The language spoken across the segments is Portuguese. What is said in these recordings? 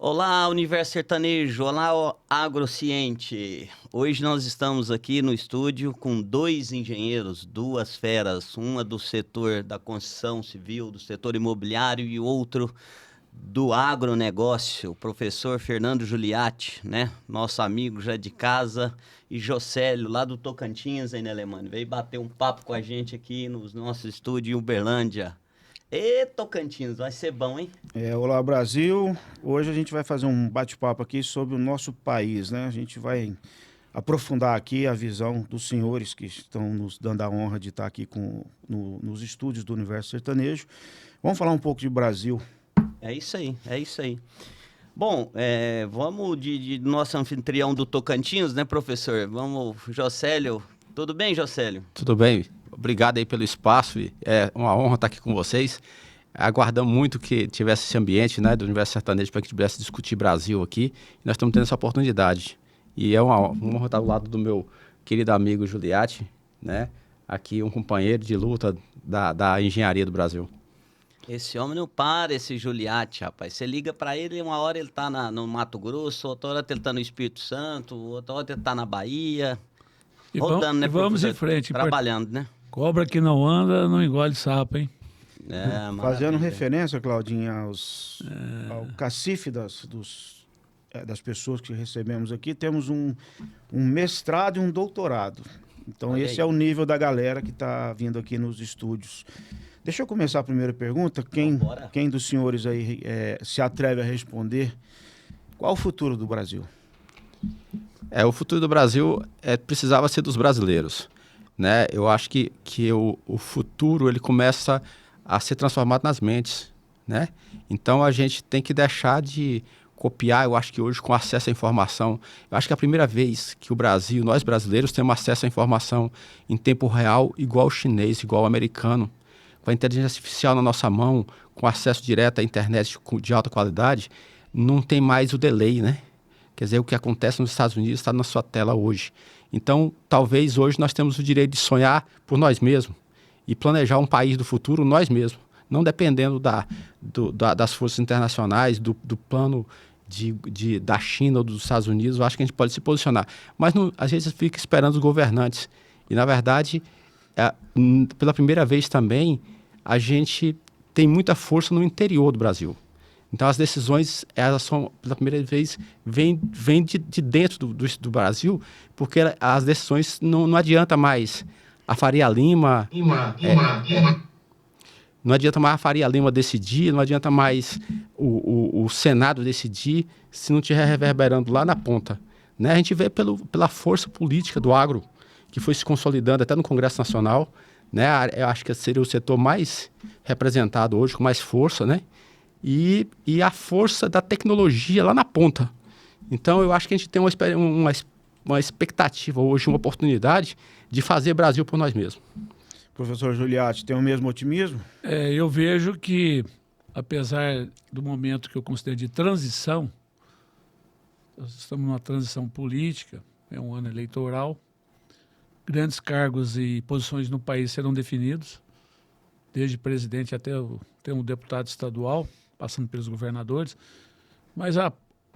Olá, Universo Sertanejo, olá, Agrociente. Hoje nós estamos aqui no estúdio com dois engenheiros, duas feras, uma do setor da construção civil, do setor imobiliário e outro do agronegócio, o professor Fernando Giuliatti, né? Nosso amigo já de casa, e Jocélio, lá do Tocantins, aí, né, Alemã? Veio bater um papo com a gente aqui no nosso estúdio em Uberlândia. Ê, Tocantins, vai ser bom, hein? Olá, Brasil. Hoje a gente vai fazer um bate-papo aqui sobre o nosso país, né? A gente vai aprofundar aqui a visão dos senhores que estão nos dando a honra de estar aqui nos estúdios do Universo Sertanejo. Vamos falar um pouco de Brasil. É isso aí, é isso aí. Bom, vamos de nosso anfitrião do Tocantins, né, professor? Vamos, Jocélio. Tudo bem, Jocélio? Tudo bem, obrigado aí pelo espaço, é uma honra estar aqui com vocês. Aguardamos muito que tivesse esse ambiente, né, do Universo Sertanejo para que a gente pudesse discutir Brasil aqui. E nós estamos tendo essa oportunidade. E é uma honra estar ao lado do meu querido amigo Giuliatti, né, aqui um companheiro de luta da engenharia do Brasil. Esse homem não para, esse Giuliatti, rapaz. Você liga pra ele, uma hora ele tá no Mato Grosso, outra hora ele tá no Espírito Santo, outra hora ele tá na Bahia. E Rodando, né, vamos professor? em frente. Trabalhando, né? Cobra que não anda, não engole sapo, hein? Maravilha. Fazendo referência, Claudinha, ao cacife das pessoas que recebemos aqui, temos um mestrado e um doutorado. Então, Olha esse aí. é o nível da galera que está vindo aqui nos estúdios. Deixa eu começar a primeira pergunta. Vambora. Quem dos senhores aí se atreve a responder? Qual o futuro do Brasil? O futuro do Brasil precisava ser dos brasileiros, né? Eu acho que o futuro ele começa a ser transformado nas mentes, né? Então a gente tem que deixar de copiar. Eu acho que hoje, com acesso à informação, eu acho que é a primeira vez que o Brasil, nós brasileiros, temos acesso à informação em tempo real igual o chinês, igual o americano, com a inteligência artificial na nossa mão, com acesso direto à internet de alta qualidade. Não tem mais o delay, né? Quer dizer, o que acontece nos Estados Unidos está na sua tela hoje. Então, talvez hoje nós temos o direito de sonhar por nós mesmos e planejar um país do futuro nós mesmos, não dependendo das forças internacionais, do plano da China ou dos Estados Unidos. Eu acho que a gente pode se posicionar. Mas a gente fica esperando os governantes. E, na verdade, pela primeira vez também, a gente tem muita força no interior do Brasil. Então, as decisões, elas são, pela primeira vez, vêm de dentro do Brasil, porque as decisões não adianta mais a Faria Lima... Não adianta mais a Faria Lima decidir, não adianta mais o Senado decidir, se não estiver reverberando lá na ponta, né? A gente vê pela força política do agro, que foi se consolidando até no Congresso Nacional, né? Eu acho que seria o setor mais representado hoje, com mais força, né? E a força da tecnologia lá na ponta. Então, eu acho que a gente tem uma expectativa hoje, uma oportunidade de fazer Brasil por nós mesmos. Professor Giuliatti, tem o mesmo otimismo? Eu vejo que, apesar do momento que eu considero de transição, nós estamos numa transição política, é um ano eleitoral, grandes cargos e posições no país serão definidos, desde presidente até um deputado estadual, passando pelos governadores, mas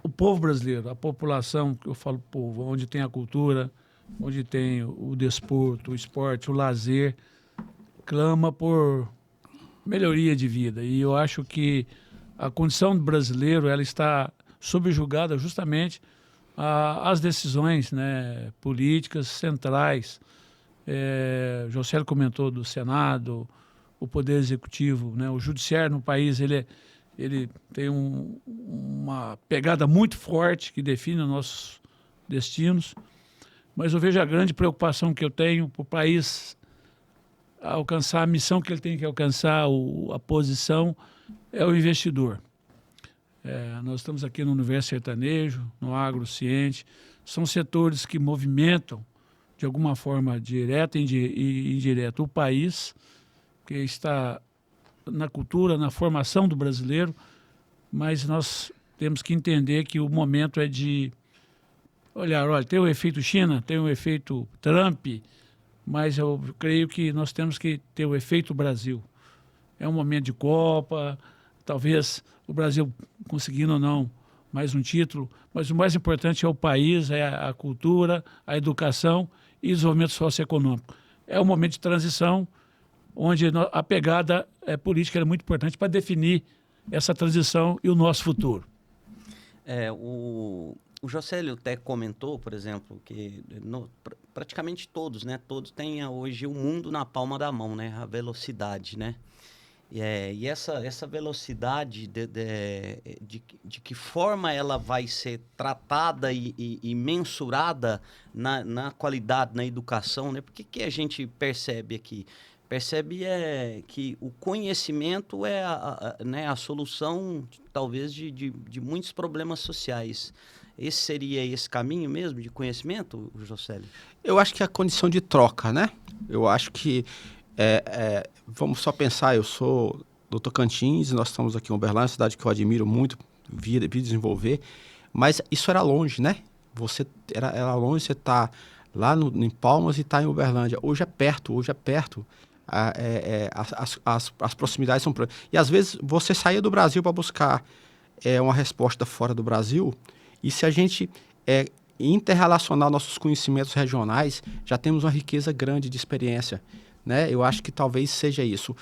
o povo brasileiro, a população, que eu falo povo, onde tem a cultura, onde tem o desporto, o esporte, o lazer, clama por melhoria de vida. E eu acho que a condição do brasileiro ela está subjugada justamente às decisões, né, políticas centrais. Jocélio comentou do Senado, o Poder Executivo, né, o Judiciário no país, ele tem uma pegada muito forte que define os nossos destinos, mas eu vejo a grande preocupação que eu tenho para o país alcançar a missão que ele tem que alcançar, a posição, é o investidor. Nós estamos aqui no Universo Sertanejo, no Agrociente, são setores que movimentam, de alguma forma direta e indireta, o país, que está na cultura, na formação do brasileiro, mas nós temos que entender que o momento é de olhar, olha, tem o efeito China, tem o efeito Trump, mas eu creio que nós temos que ter o efeito Brasil. É um momento de Copa, talvez o Brasil conseguindo ou não mais um título, mas o mais importante é o país, é a cultura, a educação e o desenvolvimento socioeconômico. É um momento de transição onde a pegada política é muito importante para definir essa transição e o nosso futuro. O Jocélio até comentou, por exemplo, que praticamente todos, né? Todos têm hoje o mundo na palma da mão, né? A velocidade, né? E essa velocidade de que forma ela vai ser tratada e mensurada na qualidade, na educação, né? Porque que a gente percebe aqui? Percebe que o conhecimento é né, a solução, talvez, de muitos problemas sociais. Esse seria esse caminho mesmo de conhecimento, Jocélio? Eu acho que é a condição de troca, né? Eu acho que, vamos só pensar, eu sou do Tocantins, nós estamos aqui em Uberlândia, cidade que eu admiro muito, vi desenvolver, mas isso era longe, né? Era longe, você tá lá em Palmas e tá em Uberlândia. Hoje é perto. As proximidades são... E às vezes você saía do Brasil para buscar uma resposta fora do Brasil, e se a gente interrelacionar nossos conhecimentos regionais, já temos uma riqueza grande de experiência, né? Eu acho que talvez seja isso.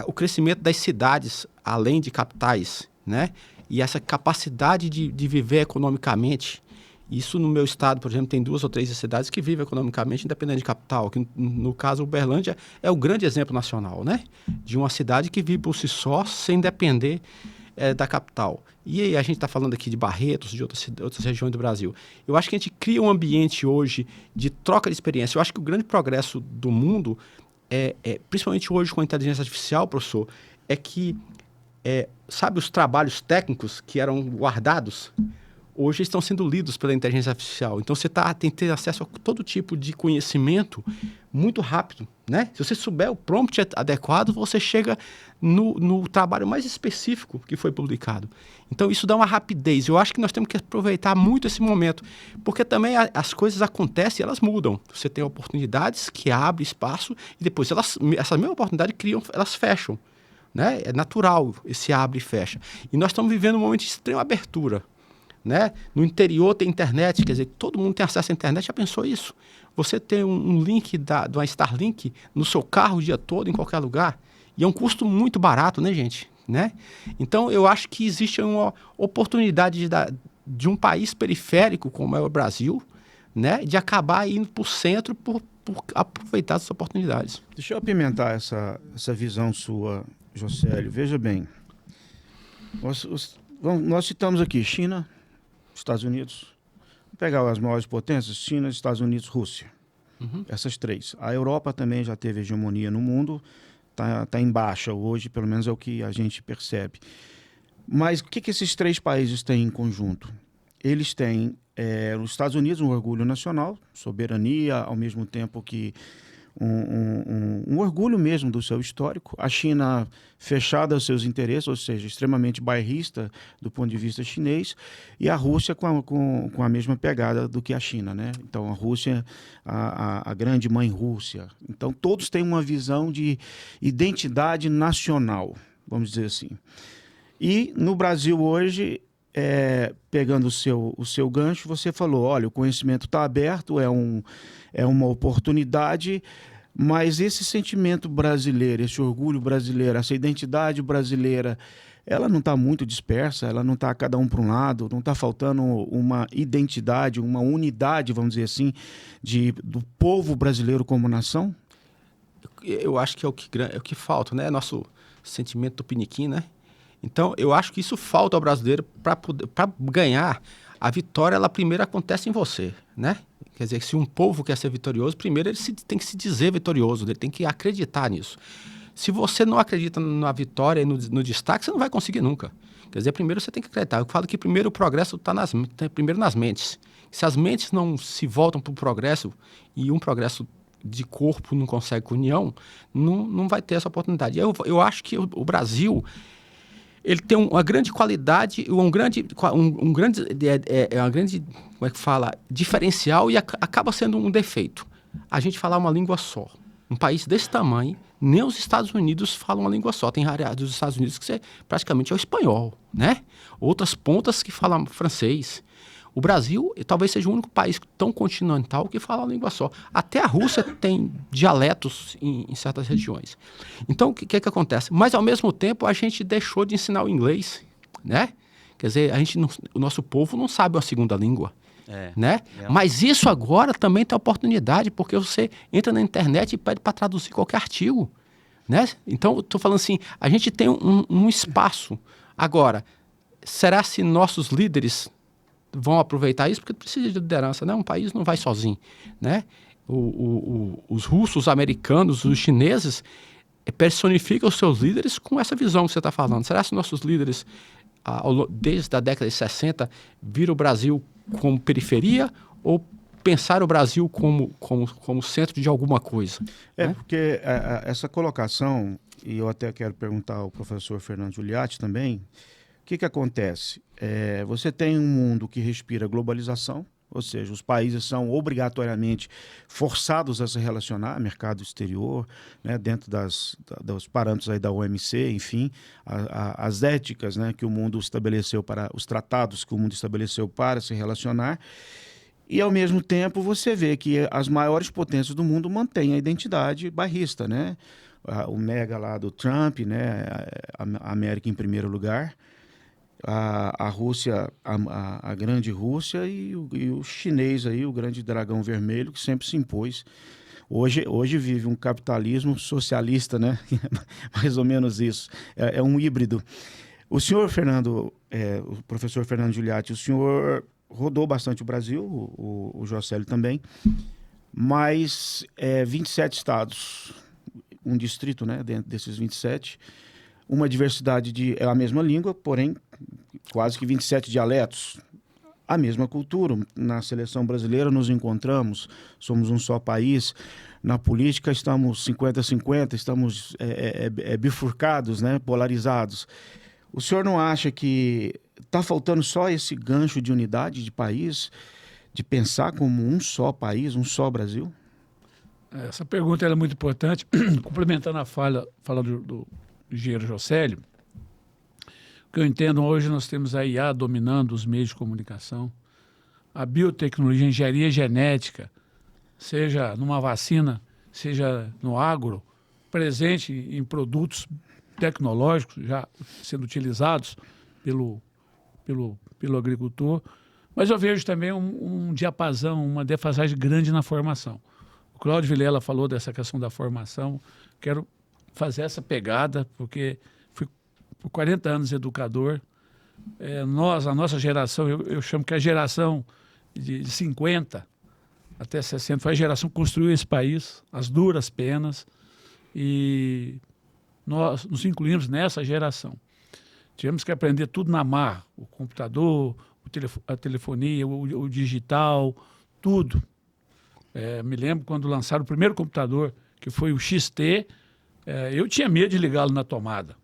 O crescimento das cidades, além de capitais, né? E essa capacidade de viver economicamente. Isso no meu estado, por exemplo, tem 2 ou 3 cidades que vivem economicamente independente de capital, que no caso Uberlândia é o grande exemplo nacional, né? De uma cidade que vive por si só, sem depender da capital. E aí a gente está falando aqui de Barretos, de outras regiões do Brasil. Eu acho que a gente cria um ambiente hoje de troca de experiência. Eu acho que o grande progresso do mundo, principalmente hoje com a inteligência artificial, professor, é que, sabe, os trabalhos técnicos que eram guardados, hoje estão sendo lidos pela inteligência artificial. Então, você tem que ter acesso a todo tipo de conhecimento muito rápido, né? Se você souber o prompt adequado, você chega no trabalho mais específico que foi publicado. Então, isso dá uma rapidez. Eu acho que nós temos que aproveitar muito esse momento, porque também as coisas acontecem e elas mudam. Você tem oportunidades que abrem espaço e depois essa mesma oportunidade elas fecham, né? É natural esse abre e fecha. E nós estamos vivendo um momento de extrema abertura, né? No interior tem internet, quer dizer, todo mundo tem acesso à internet. Já pensou isso? Você tem um link de uma Starlink no seu carro o dia todo, em qualquer lugar, e é um custo muito barato, né, gente? Né? Então, eu acho que existe uma oportunidade de um país periférico, como é o Brasil, né, de acabar indo para o centro por aproveitar essas oportunidades. Deixa eu apimentar essa visão sua, Jocélio. Veja bem, nós citamos aqui China, Estados Unidos. Vamos pegar as maiores potências, China, Estados Unidos, Rússia. Essas 3. A Europa também já teve hegemonia no mundo, tá em baixa hoje, pelo menos é o que a gente percebe. Mas o que esses 3 países têm em conjunto? Eles têm, nos Estados Unidos, um orgulho nacional, soberania, ao mesmo tempo que um orgulho mesmo do seu histórico. A China fechada aos seus interesses, ou seja, extremamente bairrista do ponto de vista chinês, e a Rússia com a mesma pegada do que a China, né? Então, a Rússia, a grande mãe Rússia. Então, todos têm uma visão de identidade nacional, vamos dizer assim. E no Brasil hoje, pegando o seu gancho, você falou, olha, o conhecimento está aberto, é uma oportunidade, mas esse sentimento brasileiro, esse orgulho brasileiro, essa identidade brasileira, ela não está muito dispersa, ela não está cada um para um lado, não está faltando uma identidade, uma unidade, vamos dizer assim, do povo brasileiro como nação? Eu acho que é o que falta, né? Nosso sentimento tupiniquim, né? Então, eu acho que isso falta ao brasileiro para ganhar. A vitória, ela primeiro acontece em você, né? Quer dizer, se um povo quer ser vitorioso, primeiro ele tem que se dizer vitorioso, ele tem que acreditar nisso. Se você não acredita na vitória e no destaque, você não vai conseguir nunca. Quer dizer, primeiro você tem que acreditar. Eu falo que primeiro o progresso está primeiro nas mentes. Se as mentes não se voltam para o progresso, e um progresso de corpo não consegue união, não vai ter essa oportunidade. Eu acho que o Brasil... ele tem uma grande qualidade, uma grande como é que fala, diferencial, e acaba sendo um defeito. A gente falar uma língua só, Um país desse tamanho, nem os Estados Unidos falam a língua só. Tem área dos Estados Unidos que praticamente é o espanhol, né? Outras pontas que falam francês. O Brasil talvez seja o único país tão continental que fala a língua só. Até a Rússia tem dialetos em certas regiões. Então, o que acontece? Mas, ao mesmo tempo, a gente deixou de ensinar o inglês, né? Quer dizer, o nosso povo não sabe uma segunda língua. Né? Mas isso agora também tem oportunidade, porque você entra na internet e pede para traduzir qualquer artigo, né? Então, estou falando assim, a gente tem um espaço. Agora, será se nossos líderes vão aproveitar isso? Porque precisa de liderança, né? Um país não vai sozinho, né? Os russos, os americanos, os chineses personificam os seus líderes com essa visão que você está falando. Será se nossos líderes, desde a década de 60, viram o Brasil como periferia ou pensar o Brasil como centro de alguma coisa? É, né? porque essa colocação, e eu até quero perguntar ao professor Fernando Giuliatti também, o que acontece? Você tem um mundo que respira globalização, ou seja, os países são obrigatoriamente forçados a se relacionar, mercado exterior, né, dentro dos parâmetros aí da OMC, enfim, as éticas, né, que o mundo estabeleceu para os tratados que o mundo estabeleceu para se relacionar. E, ao mesmo tempo, você vê que as maiores potências do mundo mantêm a identidade bairrista, né? O mega lá do Trump, né? A América em primeiro lugar. A Rússia, a grande Rússia e o chinês aí, o grande dragão vermelho, que sempre se impôs. Hoje vive um capitalismo socialista, né? Mais ou menos isso. É um híbrido. O senhor Fernando, o professor Fernando Giuliatti, o senhor rodou bastante o Brasil, o Josélio também, mas 27 estados, um distrito, né, dentro desses 27, uma diversidade é a mesma língua, porém quase que 27 dialetos, a mesma cultura. Na seleção brasileira nos encontramos, somos um só país. Na política estamos 50-50, estamos bifurcados, né, polarizados. O senhor não acha que está faltando só esse gancho de unidade de país, de pensar como um só país, um só Brasil? Essa pergunta é muito importante. Complementando a fala do engenheiro Josélio, o que eu entendo hoje, nós temos a IA dominando os meios de comunicação, a biotecnologia, a engenharia genética, seja numa vacina, seja no agro, presente em produtos tecnológicos já sendo utilizados pelo agricultor, mas eu vejo também um diapasão, uma defasagem grande na formação. O Cláudio Vilela falou dessa questão da formação, quero fazer essa pegada, porque fui por 40 anos educador. A nossa geração, eu chamo que a geração de 50 até 60 foi a geração que construiu esse país, as duras penas, e nós nos incluímos nessa geração. Tivemos que aprender tudo na marra, o computador, a telefonia, o digital, tudo. Me lembro quando lançaram o primeiro computador, que foi o XT, eu tinha medo de ligá-lo na tomada.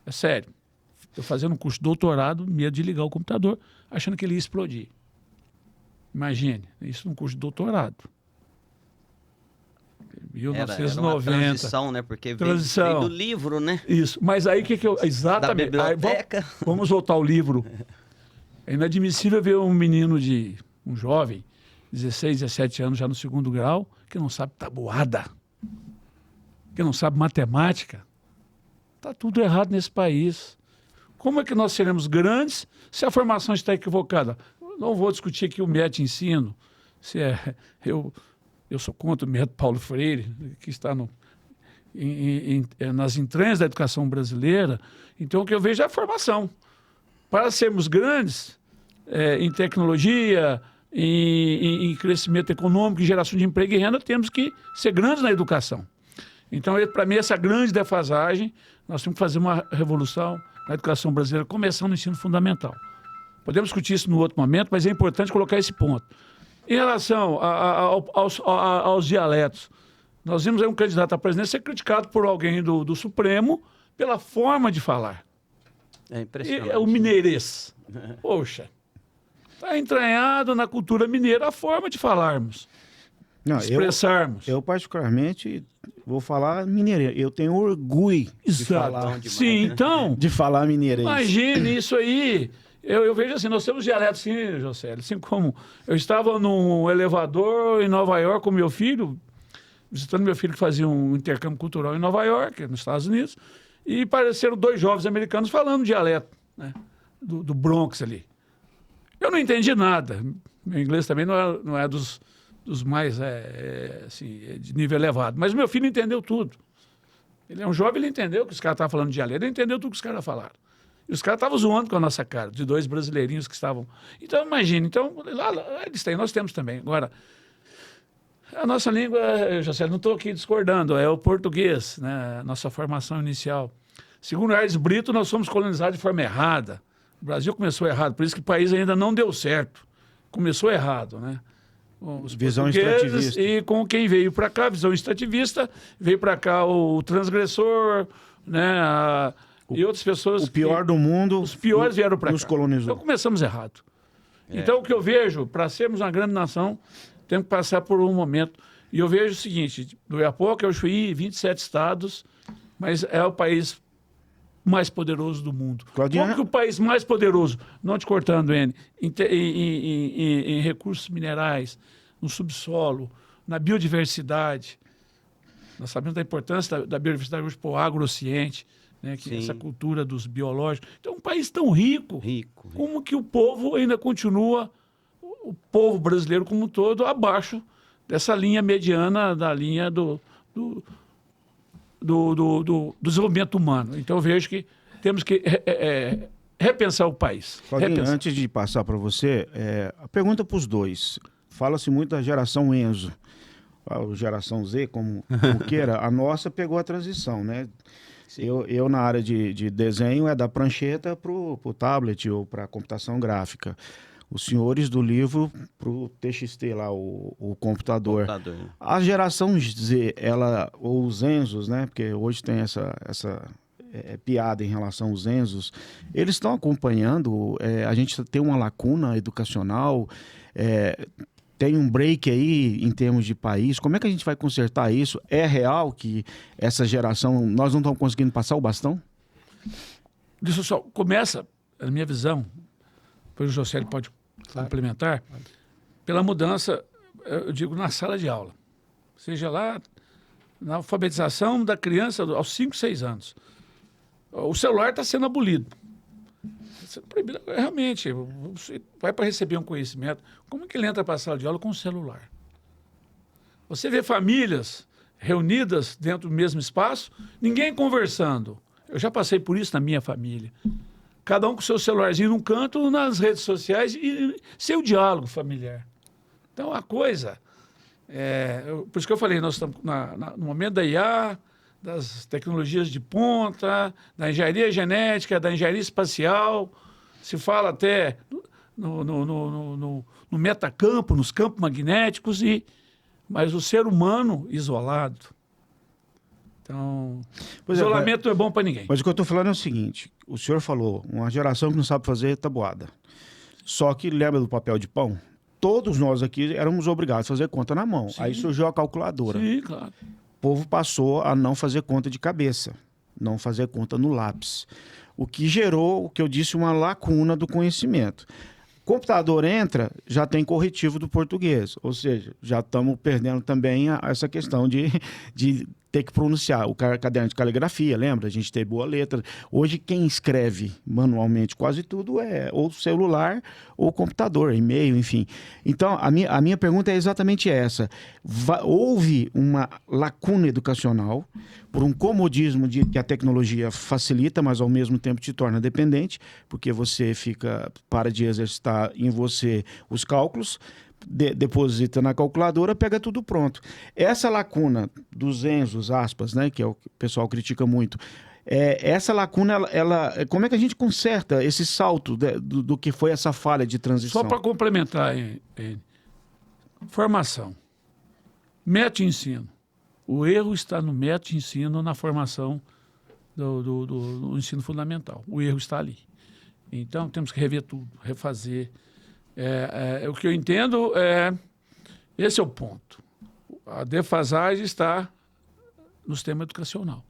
É sério. Eu fazendo um curso de doutorado, medo de ligar o computador, achando que ele ia explodir. Imagine, isso num curso de doutorado. 1990. Era uma transição, né? Porque veio do livro, né? Isso. Mas aí que eu... Exatamente. Da biblioteca. Aí, vamos voltar ao livro. É inadmissível ver um jovem, 16, 17 anos, já no segundo grau, que não sabe tabuada, que não sabe matemática. Está tudo errado nesse país. Como é que nós seremos grandes se a formação está equivocada? Não vou discutir aqui o método de ensino. Eu sou contra o método Paulo Freire, que está nas entranhas da educação brasileira. Então, o que eu vejo é a formação. Para sermos grandes em tecnologia, em crescimento econômico, em geração de emprego e renda, temos que ser grandes na educação. Então, para mim, essa grande defasagem, nós temos que fazer uma revolução na educação brasileira, começando no ensino fundamental. Podemos discutir isso no outro momento, mas é importante colocar esse ponto. Em relação aos dialetos, nós vimos aí um candidato à presidência ser criticado por alguém do Supremo pela forma de falar. É impressionante. O mineirês. Poxa, está entranhado na cultura mineira a forma de falarmos. Não, expressarmos. Eu particularmente vou falar mineirês. Eu tenho orgulho de falar, Sim, então, de falar mineirês. imagine isso aí. Eu vejo assim, nós temos dialetos, sim, José. Assim como eu estava num elevador em Nova York com meu filho, visitando meu filho que fazia um intercâmbio cultural em Nova York, nos Estados Unidos, e apareceram 2 jovens americanos falando dialeto, né, do Bronx ali. Eu não entendi nada. Meu inglês também não é dos mais assim, de nível elevado. Mas meu filho entendeu tudo. Ele é um jovem, ele entendeu que os caras estavam falando de dialeto, ele entendeu tudo que os caras falaram. E os caras estavam zoando com a nossa cara, de 2 brasileirinhos que estavam... Então, imagine, lá eles têm, nós temos também. Agora, a nossa língua, José, não estou aqui discordando, é o português, né? A nossa formação inicial. Segundo Aires Brito, nós fomos colonizados de forma errada. O Brasil começou errado, por isso que o país ainda não deu certo. Começou errado, né? Os visão portugueses extrativista. E com quem veio para cá, visão extrativista, veio para cá o transgressor, né? E outras pessoas... O pior do mundo. Os piores vieram para cá. Nos colonizou. Então começamos errado. Então o que eu vejo, para sermos uma grande nação, temos que passar por um momento. E eu vejo o seguinte, do Iapoca ao Chuí, 27 estados, mas é o país mais poderoso do mundo. Claudinha... Como que o país mais poderoso, não te cortando, N, em recursos minerais, no subsolo, na biodiversidade, nós sabemos da importância da biodiversidade hoje para o agrociente, né, que essa cultura dos biológicos. Então, um país tão rico, como que o povo ainda continua, o povo brasileiro como um todo, abaixo dessa linha mediana, da linha do desenvolvimento humano. Então, eu vejo que temos que repensar o país. Claudinho, antes de passar para você, a pergunta para os dois. Fala-se muito da geração Enzo, a geração Z, como queira. A nossa pegou a transição, né? Eu na área de desenho, é da prancheta para o tablet ou para a computação gráfica. Os senhores do livro para o TXT lá, o computador. A geração Z, ou os Enzos, né? Porque hoje tem essa piada em relação aos Enzos, eles estão acompanhando, a gente tem uma lacuna educacional, tem um break aí em termos de país. Como é que a gente vai consertar isso? É real que essa geração, nós não estamos conseguindo passar o bastão? Isso só começa, na minha visão, depois o José pode complementar, pela mudança, eu digo, na sala de aula. Seja lá na alfabetização da criança aos 5, 6 anos. O celular está sendo abolido. Realmente, você vai para receber um conhecimento. Como é que ele entra para a sala de aula com o celular? Você vê famílias reunidas dentro do mesmo espaço, ninguém conversando. Eu já passei por isso na minha família. Cada um com seu celularzinho num canto, nas redes sociais, e sem o diálogo familiar. Então, a coisa... por isso que eu falei, nós estamos no momento da IA, das tecnologias de ponta, da engenharia genética, da engenharia espacial, se fala até no metacampo, nos campos magnéticos, mas o ser humano isolado. Então, isolamento não é bom para ninguém. Mas o que eu estou falando é o seguinte, o senhor falou, uma geração que não sabe fazer tabuada. Só que lembra do papel de pão? Todos nós aqui éramos obrigados a fazer conta na mão. Sim. Aí surgiu a calculadora. Sim, claro. O povo passou a não fazer conta de cabeça, não fazer conta no lápis. O que gerou, o que eu disse, uma lacuna do conhecimento. O computador entra, já tem corretivo do português, ou seja, já estamos perdendo também essa questão de ter que pronunciar. O caderno de caligrafia, lembra? A gente tem boa letra. Hoje quem escreve manualmente quase tudo é ou celular ou computador, e-mail, enfim. Então, a minha pergunta é exatamente essa. Houve uma lacuna educacional por um comodismo de que a tecnologia facilita, mas ao mesmo tempo te torna dependente, porque você para de exercitar em você os cálculos, deposita na calculadora, pega tudo pronto. Essa lacuna dos Enzos, aspas, né, que é o que o pessoal critica muito, essa lacuna, como é que a gente conserta esse salto do que foi essa falha de transição? Só para complementar, formação. Método de ensino. O erro está no método de ensino, na formação do ensino fundamental. O erro está ali. Então, temos que rever tudo, refazer. O que eu entendo esse é o ponto. A defasagem está no sistema educacional.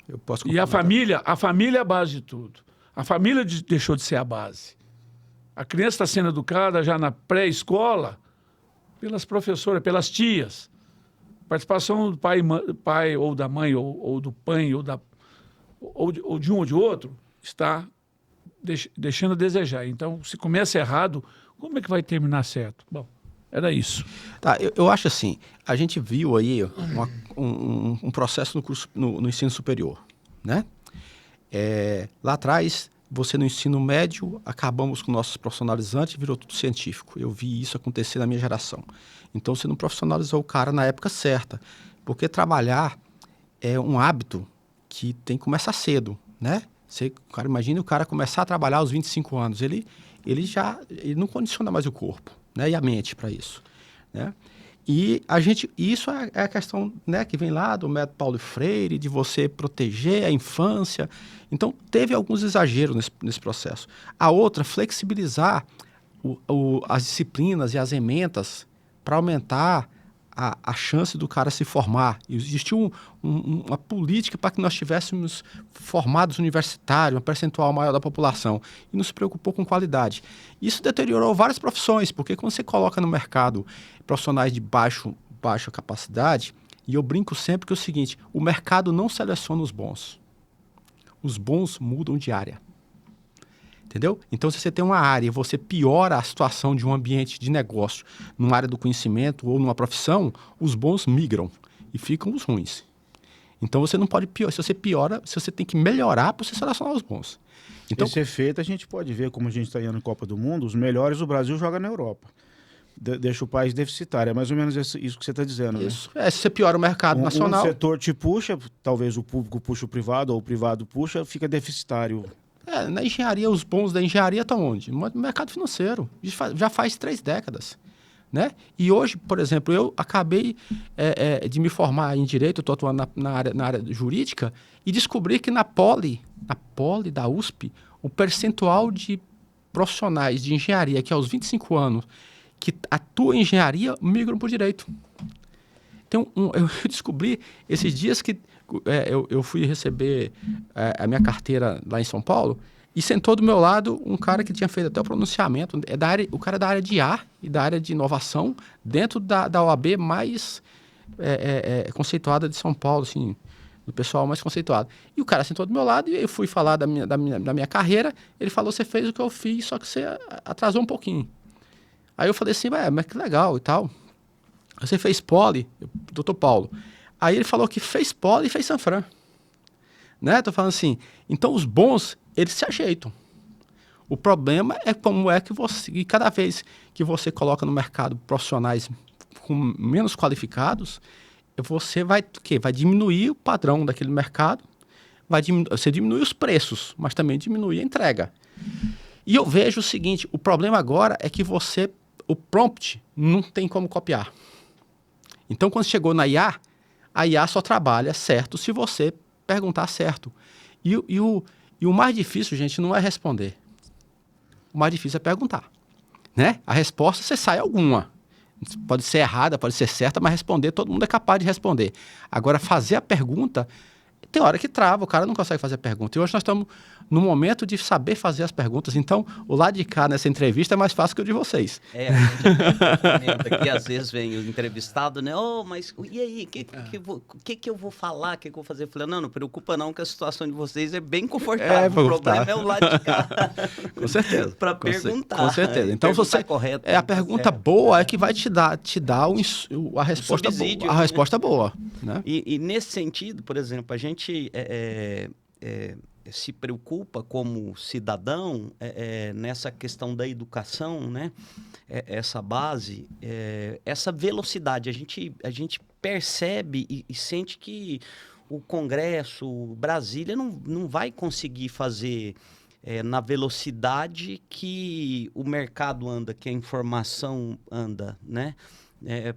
Eu posso E a complementar. família é a base de tudo. A família deixou de ser a base. A criança está sendo educada já na pré-escola pelas professoras, pelas tias. Participação do pai ou da mãe, ou do pai, ou de um ou de outro, está deixando a desejar. Então, se começa errado, como é que vai terminar certo? Bom, era isso. Tá, eu acho assim, a gente viu aí um processo no ensino superior, né? Lá atrás, você no ensino médio, acabamos com nossos profissionalizantes e virou tudo científico. Eu vi isso acontecer na minha geração. Então, você não profissionalizou o cara na época certa, porque trabalhar é um hábito que tem que começar cedo, né? Imagina o cara começar a trabalhar aos 25 anos, ele não condiciona mais o corpo, né? E a mente para isso, né? E isso é a questão, né, que vem lá do método Paulo Freire, de você proteger a infância. Então, teve alguns exageros nesse processo. A outra, flexibilizar as disciplinas e as ementas para aumentar a chance do cara se formar. Existiu uma política para que nós tivéssemos formados universitários, um percentual maior da população, e não se preocupou com qualidade. Isso deteriorou várias profissões, porque quando você coloca no mercado profissionais de baixa capacidade, e eu brinco sempre que é o seguinte, o mercado não seleciona os bons. Os bons mudam de área. Entendeu? Então, se você tem uma área e você piora a situação de um ambiente de negócio numa área do conhecimento ou numa profissão, os bons migram e ficam os ruins. Então, você não pode piorar. Se você piora, você tem que melhorar para você selecionar os bons. Então, esse efeito a gente pode ver, como a gente está indo na Copa do Mundo, os melhores do Brasil jogam na Europa. Deixa o país deficitário. É mais ou menos isso que você está dizendo, isso. né? Se você piora o mercado nacional... Um setor te puxa, talvez o público puxa o privado, ou o privado puxa, fica deficitário. Na engenharia, os bons da engenharia estão onde? No mercado financeiro. Já faz 3 décadas. Né? E hoje, por exemplo, eu acabei de me formar em Direito, estou atuando na área jurídica, e descobri que na Poli da USP, o percentual de profissionais de engenharia que aos 25 anos que atuam em engenharia migram para o direito. Então, eu descobri esses dias que eu fui receber a minha carteira lá em São Paulo e sentou do meu lado um cara que tinha feito até o pronunciamento. O cara é da área de IA e da área de inovação dentro da OAB mais conceituada de São Paulo, assim, do pessoal mais conceituado. E o cara sentou do meu lado e eu fui falar da minha carreira. Ele falou, você fez o que eu fiz, só que você atrasou um pouquinho. Aí eu falei assim, mas que legal e tal. Você fez Poli, doutor Paulo. Aí ele falou que fez Poli e fez Sanfran. Né? Tô falando assim, então os bons, eles se ajeitam. O problema é como é que e cada vez que você coloca no mercado profissionais com menos qualificados, você vai diminuir o padrão daquele mercado, você diminui os preços, mas também diminui a entrega. E eu vejo o seguinte, o problema agora é que o prompt não tem como copiar. Então, quando chegou na IA, a IA só trabalha certo se você perguntar certo. E o mais difícil, gente, não é responder. O mais difícil é perguntar. Né? A resposta, você sai alguma. Pode ser errada, pode ser certa, mas responder, todo mundo é capaz de responder. Agora, fazer a pergunta, tem hora que trava, o cara não consegue fazer a pergunta. E hoje nós estamos no momento de saber fazer as perguntas. Então, o lado de cá nessa entrevista é mais fácil que o de vocês. A gente comenta que às vezes vem o entrevistado, né? Mas e aí, o que eu vou falar? O que eu vou fazer? Eu falei, não preocupa não, que a situação de vocês é bem confortável. O problema é o lado de cá. Com certeza. Para perguntar. Com certeza. Então, correto, a pergunta boa é que vai te dar a resposta subsídio, boa. A resposta boa. Né? E nesse sentido, por exemplo, a gente se preocupa como cidadão nessa questão da educação, né? Essa base, essa velocidade. A gente percebe e sente que o Congresso, Brasília, não vai conseguir fazer na velocidade que o mercado anda, que a informação anda, né?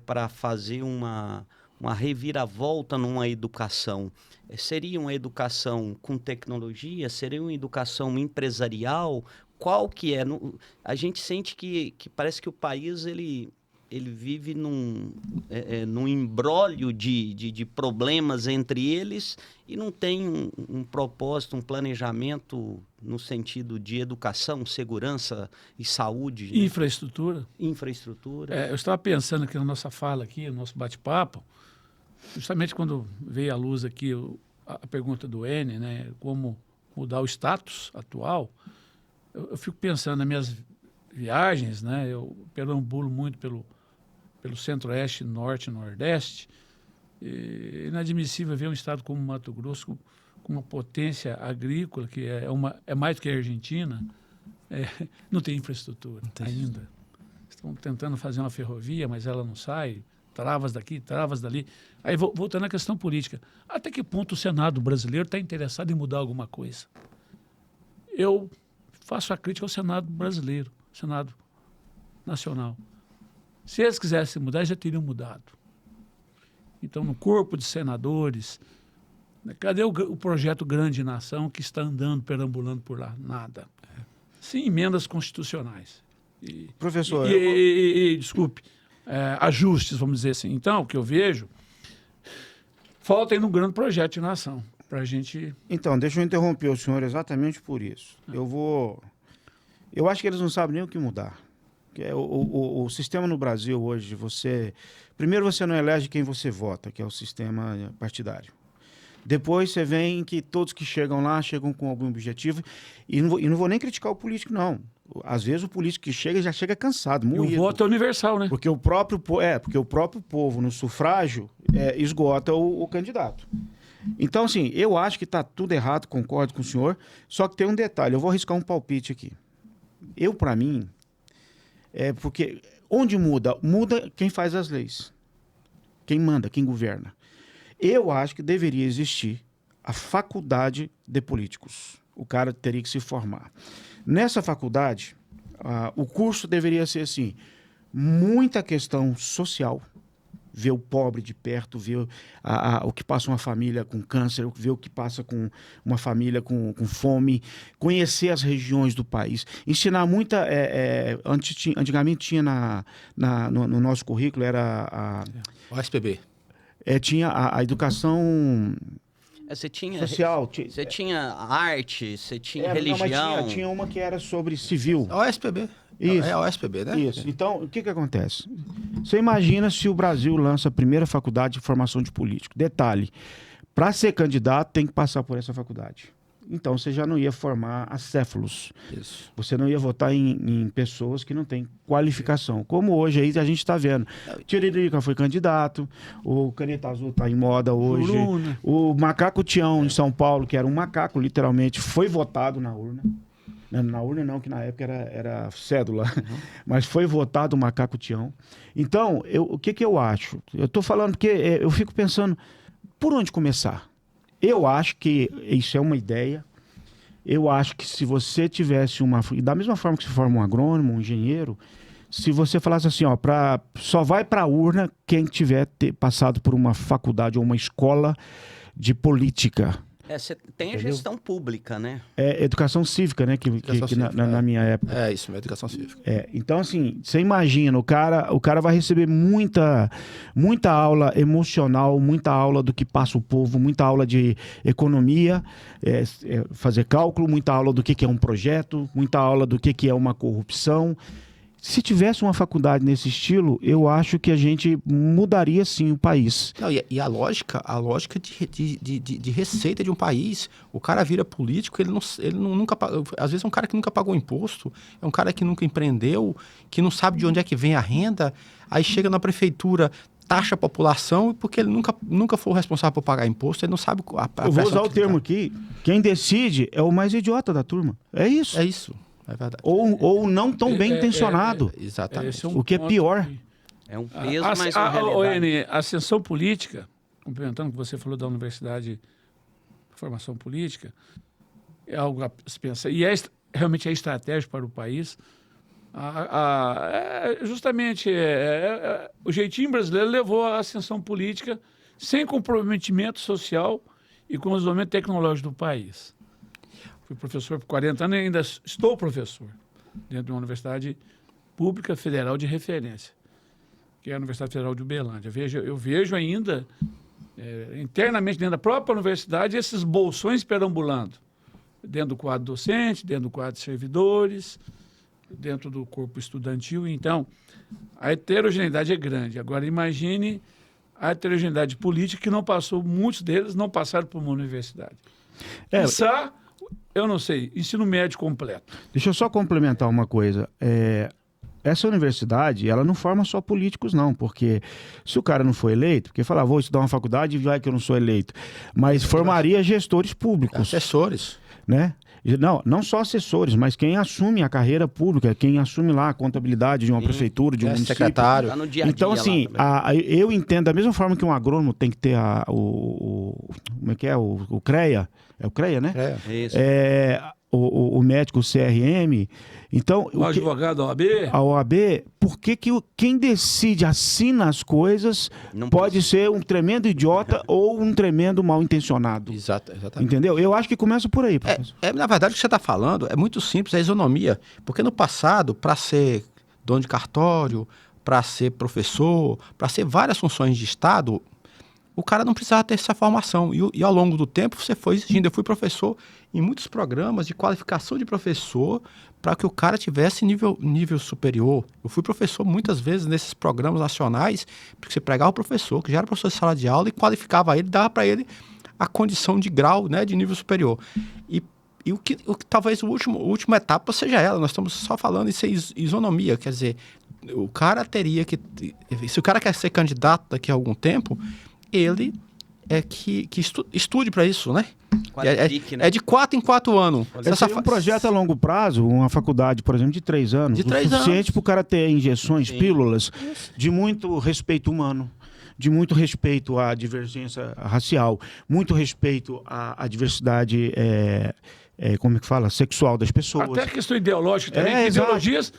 Para fazer uma reviravolta numa educação. Seria uma educação com tecnologia? Seria uma educação empresarial? Qual que é? A gente sente que parece que o país, ele ele vive num imbróglio de problemas entre eles e não tem um propósito, um planejamento no sentido de educação, segurança e saúde. Né? Infraestrutura. Eu estava pensando aqui na nossa fala, aqui, no nosso bate-papo, justamente quando veio à luz aqui a pergunta do N, né, como mudar o status atual, eu fico pensando nas minhas viagens, né, eu perambulo muito pelo centro-oeste, norte e nordeste. É inadmissível ver um estado como Mato Grosso com uma potência agrícola que é mais do que a Argentina, não tem infraestrutura ainda. Estão tentando fazer uma ferrovia, mas ela não sai, travas daqui, travas dali. Aí, voltando à questão política, até que ponto o Senado brasileiro está interessado em mudar alguma coisa? Eu faço a crítica ao Senado brasileiro, Senado Nacional. Se eles quisessem mudar, já teriam mudado. Então, no corpo de senadores, cadê o projeto Grande Nação que está andando, perambulando por lá? Nada. Sim, emendas constitucionais. Professor... Desculpe, ajustes, vamos dizer assim. Então, o que eu vejo, falta ainda um grande projeto de nação para a gente... Então, deixa eu interromper o senhor exatamente por isso. Eu acho que eles não sabem nem o que mudar. O sistema no Brasil hoje, primeiro você não elege quem você vota, que é o sistema partidário. Depois você vem que todos que chegam lá chegam com algum objetivo, e não vou nem criticar o político, não. Às vezes o político que chega já chega cansado, moído. E o voto é universal, né? Porque o próprio povo no sufrágio esgota o candidato. Então, assim, eu acho que está tudo errado, concordo com o senhor, só que tem um detalhe, eu vou arriscar um palpite aqui. Para mim... porque onde muda quem faz as leis, quem manda, quem governa. Eu acho que deveria existir a faculdade de políticos. O cara teria que se formar. Nessa faculdade, o curso deveria ser assim, muita questão social, ver o pobre de perto, ver o que passa uma família com câncer, ver o que passa com uma família com fome, conhecer as regiões do país, ensinar muita... antigamente tinha no nosso currículo, era O SPB. Tinha a educação... Você tinha social. Você tinha arte, você tinha religião. Não, mas tinha uma que era sobre civil. O SPB. Isso. É o SPB, né? Isso. Então, o que acontece? Você imagina se o Brasil lança a primeira faculdade de formação de político. Detalhe, para ser candidato tem que passar por essa faculdade. Então, você já não ia formar acéfalos. Isso. Você não ia votar em pessoas que não têm qualificação. Como hoje aí a gente está vendo. Tiririca foi candidato, o Caneta Azul está em moda hoje. Bruna. O Macaco Tião em São Paulo, que era um macaco, literalmente, foi votado na urna. Na urna não, que na época era cédula. Mas foi votado o Macaco Tião. Então, o que eu acho? Eu estou falando porque eu fico pensando, por onde começar? Eu acho que isso é uma ideia. Eu acho que se você tivesse da mesma forma que se forma um agrônomo, um engenheiro, se você falasse assim, só vai para a urna quem tiver passado por uma faculdade ou uma escola de política. Você tem a gestão pública, né? Educação cívica, né? Na minha época. É isso, educação cívica. Então, assim, você imagina, o cara vai receber muita aula emocional, muita aula do que passa o povo, muita aula de economia, fazer cálculo, muita aula do que é um projeto, muita aula do que é uma corrupção. Se tivesse uma faculdade nesse estilo, eu acho que a gente mudaria sim o país. Não, e a lógica de receita de um país, o cara vira político, ele nunca, às vezes é um cara que nunca pagou imposto, é um cara que nunca empreendeu, que não sabe de onde é que vem a renda, aí chega na prefeitura, taxa a população, porque ele nunca foi o responsável por pagar imposto, ele não sabe Eu vou usar o termo aqui, quem decide é o mais idiota da turma. É isso. É isso. É verdade. Ou não tão bem intencionado. Exatamente. O que é pior. É um peso, mas uma realidade. A ascensão política, complementando o que você falou da Universidade de Formação Política, é algo a se pensar. E realmente é estratégico para o país. Justamente o jeitinho brasileiro levou à ascensão política sem comprometimento social e com o desenvolvimento tecnológico do país. Fui professor por 40 anos e ainda estou professor dentro de uma universidade pública federal de referência. que é a Universidade Federal de Uberlândia. Eu vejo ainda, internamente dentro da própria universidade, esses bolsões perambulando, dentro do quadro docente, dentro do quadro de servidores, dentro do corpo estudantil. Então, a heterogeneidade é grande. Agora, imagine a heterogeneidade política que não passou, muitos deles não passaram por uma universidade. Quiçá, eu não sei, ensino médio completo. Deixa eu só complementar uma coisa. Essa universidade, ela não forma só políticos, não, porque se o cara não for eleito, porque falar, vou estudar uma faculdade e vai que eu não sou eleito, mas formaria gestores públicos. Assessores. Né? Não só assessores, mas quem assume a carreira pública, quem assume lá a contabilidade de uma prefeitura, de um município. Secretário. Tá no dia a dia Então, assim, eu entendo da mesma forma que um agrônomo tem que ter como é que é? O CREA. É o CREA, né? Isso. O médico, o CRM. Então, O advogado da OAB? a OAB, por que quem decide, assina as coisas, Não pode ser um tremendo idiota ou um tremendo mal intencionado? Exatamente. Entendeu? Eu acho que começa por aí, professor. Na verdade, o que você está falando é muito simples, é isonomia. Porque no passado, para ser dono de cartório, para ser professor, para ser várias funções de Estado, o cara não precisava ter essa formação. E ao longo do tempo, você foi exigindo. Eu fui professor em muitos programas de qualificação de professor para que o cara tivesse nível superior. Eu fui professor muitas vezes nesses programas nacionais, porque você pegava o professor, que já era professor de sala de aula, e qualificava ele, dava para ele a condição de grau, né, de nível superior. E o que talvez a última etapa seja ela. Nós estamos só falando isso é isonomia, quer dizer, o cara teria que... Se o cara quer ser candidato daqui a algum tempo, ele que estude para isso, né? É de 4 em 4 anos. Um projeto a longo prazo, uma faculdade, por exemplo, de 3 anos. De 3 anos. Suficiente para o cara ter injeções, pílulas, de muito respeito humano, de muito respeito à divergência racial, muito respeito à diversidade como é que fala? Sexual das pessoas. Até a questão ideológica também. Exato. Ideologias,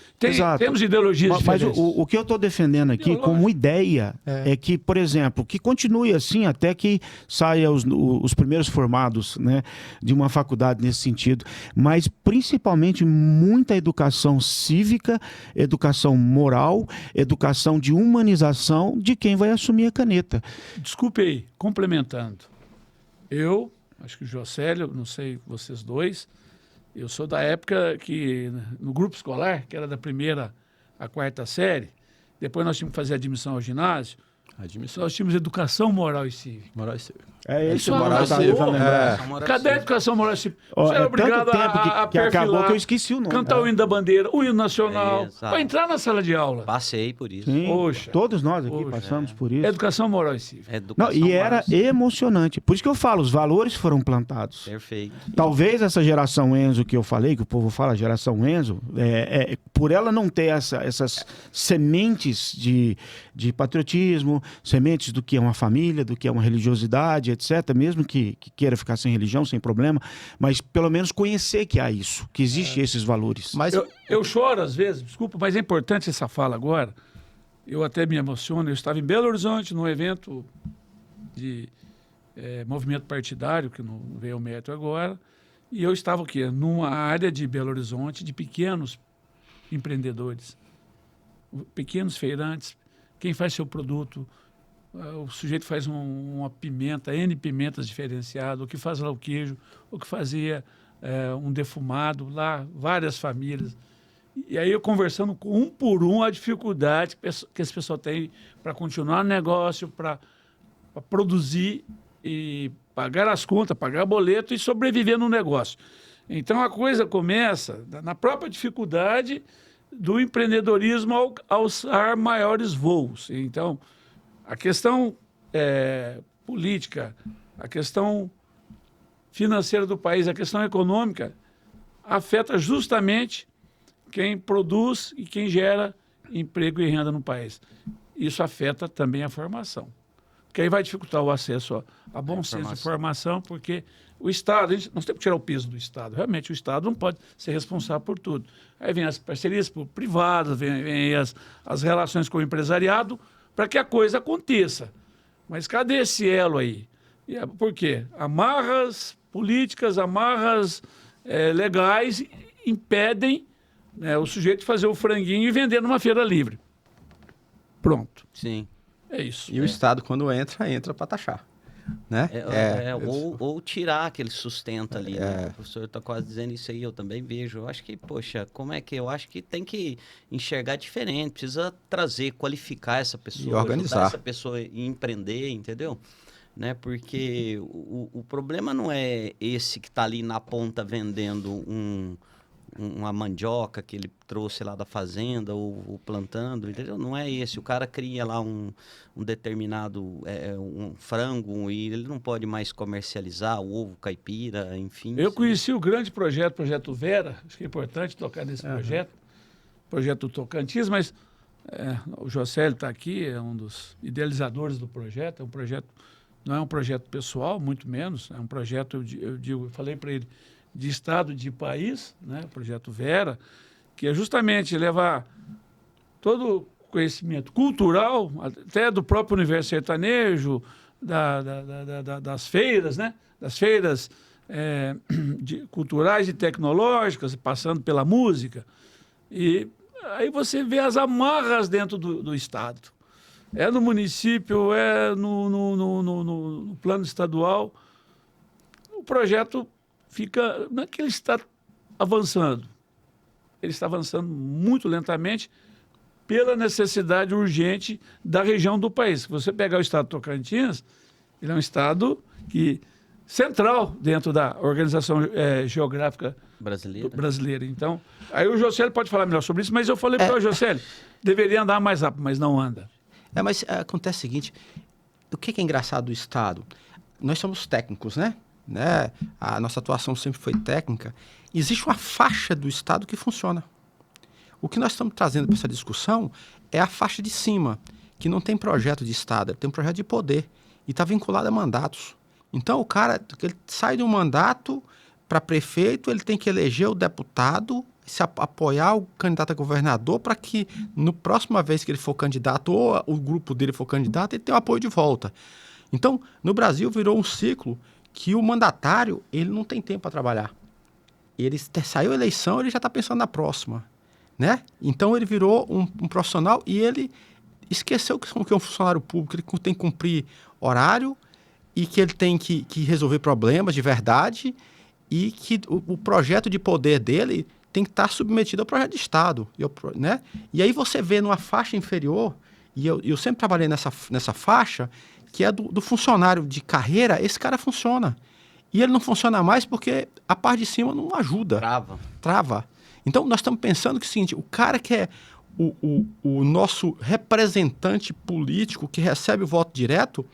temos ideologias mas diferentes. o que eu estou defendendo aqui como ideia é que, por exemplo, que continue assim até que saia os primeiros formados, né, de uma faculdade nesse sentido, mas principalmente muita educação cívica, educação moral, educação de humanização de quem vai assumir a caneta. Desculpe aí, complementando. Acho que o Jocélio, não sei vocês dois, eu sou da época que, no grupo escolar, que era da 1ª à 4ª série, depois nós tínhamos que fazer admissão ao ginásio, nós tínhamos educação moral e cívica. Moral e cívica. É isso, moral tá tentando lembrar. Cadê a educação moral e cívica? Você era obrigado tanto tempo a que acabou perfilar, que eu esqueci o nome. cantar o hino da bandeira, o hino nacional, Exato. para entrar na sala de aula. Passei por isso. Sim, Poxa. todos nós aqui passamos por isso. Educação moral e cívica. Educação Não, e era moral. emocionante. Por isso que eu falo, os valores foram plantados. Perfeito. Talvez essa geração Enzo que eu falei, que o povo fala, geração Enzo, por ela não ter essas sementes de patriotismo, sementes do que é uma família, do que é uma religiosidade, etc., mesmo que queira ficar sem religião, sem problema, mas pelo menos conhecer que há isso, que existem esses valores. Mas Eu choro às vezes, desculpa, mas é importante essa fala agora. Eu até me emociono. Eu estava em Belo Horizonte, num evento de movimento partidário, que não veio ao mérito agora, e eu estava aqui, numa área de Belo Horizonte, de pequenos empreendedores, pequenos feirantes, quem faz seu produto, o sujeito faz uma pimenta, N pimentas diferenciadas, o que faz lá o queijo, o que fazia um defumado, lá várias famílias. E aí eu conversando um por um a dificuldade que esse pessoal tem para continuar no negócio, para produzir e pagar as contas, pagar boleto e sobreviver no negócio. Então a coisa começa na própria dificuldade do empreendedorismo alçar maiores voos. Então, a questão política, a questão financeira do país, a questão econômica, afeta justamente quem produz e quem gera emprego e renda no país. Isso afeta também a formação. Porque aí vai dificultar o acesso a bom senso de formação, porque o Estado, nós temos que tirar o peso do Estado. Realmente, o Estado não pode ser responsável por tudo. Aí vem as parcerias privadas, vem as relações com o empresariado, para que a coisa aconteça. Mas cadê esse elo aí? Por quê? Amarras políticas, amarras legais impedem o sujeito de fazer o franguinho e vender numa feira livre. pronto. Sim. É isso. E o Estado, quando entra para taxar. Né? Ou tirar aquele sustento ali, né? O professor está quase dizendo isso aí, eu também vejo. Eu acho que, poxa, eu acho que tem que enxergar diferente, precisa trazer, qualificar essa pessoa, e organizar ajudar essa pessoa a empreender, entendeu? Né? Porque o problema não é esse que está ali na ponta vendendo uma mandioca que ele trouxe lá da fazenda ou plantando, entendeu? Não é esse. O cara cria lá um determinado um frango e ele não pode mais comercializar o ovo caipira, enfim. Eu conheci o grande projeto Vera, acho que é importante tocar nesse projeto Tocantins, mas o Jocélio está aqui, é um dos idealizadores do projeto. É um projeto, não é um projeto pessoal, muito menos, é um projeto, eu falei para ele, de Estado, de país, né? Projeto Vera, que é justamente levar todo o conhecimento cultural, até do próprio universo sertanejo, das feiras, né? Das feiras culturais e tecnológicas, passando pela música. E aí você vê as amarras dentro do Estado. É no município, é no plano estadual. O projeto não é que ele está avançando, ele está avançando muito lentamente pela necessidade urgente da região do país. Se você pegar o estado de Tocantins, ele é um estado central dentro da organização geográfica brasileira. Então, aí o Jocélio pode falar melhor sobre isso, mas eu falei para o Jocélio, deveria andar mais rápido, mas não anda. Mas acontece o seguinte, o que é engraçado do estado? Nós somos técnicos, né? A nossa atuação sempre foi técnica. Existe uma faixa do Estado que funciona. O que nós estamos trazendo para essa discussão é a faixa de cima, que não tem projeto de Estado, tem um projeto de poder e está vinculado a mandatos. Então, o cara ele sai de um mandato para prefeito, ele tem que eleger o deputado, apoiar o candidato a governador para que, na próxima vez que ele for candidato ou o grupo dele for candidato, ele tenha o apoio de volta. Então, no Brasil, virou um ciclo que o mandatário, ele não tem tempo para trabalhar. Ele saiu a eleição, ele já está pensando na próxima, né? Então, ele virou um profissional e ele esqueceu que é um funcionário público, ele tem que cumprir horário e que ele tem que resolver problemas de verdade e que o projeto de poder dele tem que estar submetido ao projeto de Estado, né? E aí você vê numa faixa inferior, e eu sempre trabalhei nessa faixa, que é do funcionário de carreira, esse cara funciona. E ele não funciona mais porque a parte de cima não ajuda. Trava. Então, nós estamos pensando que é o seguinte, o cara que é o nosso representante político que recebe o voto direto,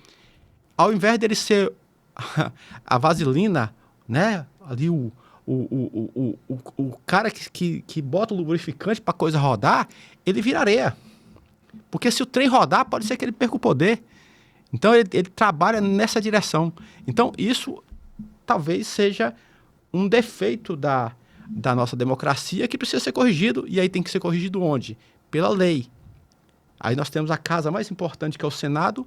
ao invés dele ser a vaselina, né? Ali o cara que bota o lubrificante para a coisa rodar, ele vira areia. Porque se o trem rodar, pode ser que ele perca o poder. Então, ele trabalha nessa direção. Então, isso talvez seja um defeito da nossa democracia que precisa ser corrigido. E aí tem que ser corrigido onde? Pela lei. Aí nós temos a casa mais importante, que é o Senado,